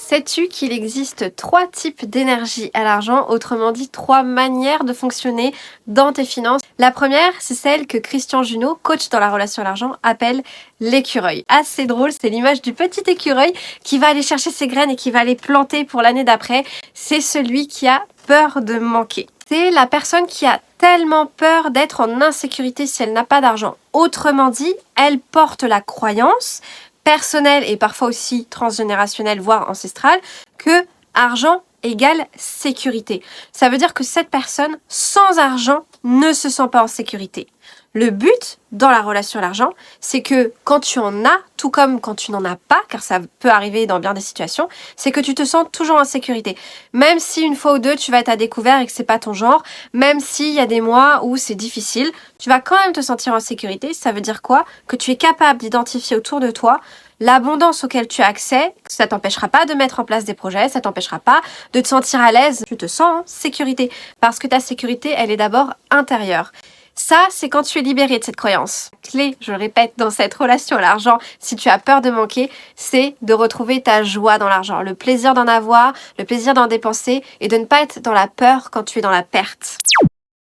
Sais-tu qu'il existe 3 types d'énergie à l'argent, autrement dit 3 manières de fonctionner dans tes finances? La première, c'est celle que Christian Junod, coach dans la relation à l'argent, appelle l'écureuil. Assez drôle, c'est l'image du petit écureuil qui va aller chercher ses graines et qui va les planter pour l'année d'après. C'est celui qui a peur de manquer. C'est la personne qui a tellement peur d'être en insécurité si elle n'a pas d'argent. Autrement dit, elle porte la croyance personnelle et parfois aussi transgénérationnelle, voire ancestrale, que argent égale sécurité. Ça veut dire que cette personne, sans argent, ne se sent pas en sécurité. Le but dans la relation à l'argent, c'est que quand tu en as, tout comme quand tu n'en as pas, car ça peut arriver dans bien des situations, c'est que tu te sens toujours en sécurité. Même si une fois ou deux, tu vas être à découvert et que c'est pas ton genre, même s'il y a des mois où c'est difficile, tu vas quand même te sentir en sécurité. Ça veut dire quoi? Que tu es capable d'identifier autour de toi l'abondance auquel tu as accès. Ça t'empêchera pas de mettre en place des projets, ça t'empêchera pas de te sentir à l'aise. Tu te sens en sécurité parce que ta sécurité, elle est d'abord intérieure. Ça, c'est quand tu es libéré de cette croyance. La clé, je le répète, dans cette relation à l'argent, si tu as peur de manquer, c'est de retrouver ta joie dans l'argent, le plaisir d'en avoir, le plaisir d'en dépenser et de ne pas être dans la peur quand tu es dans la perte.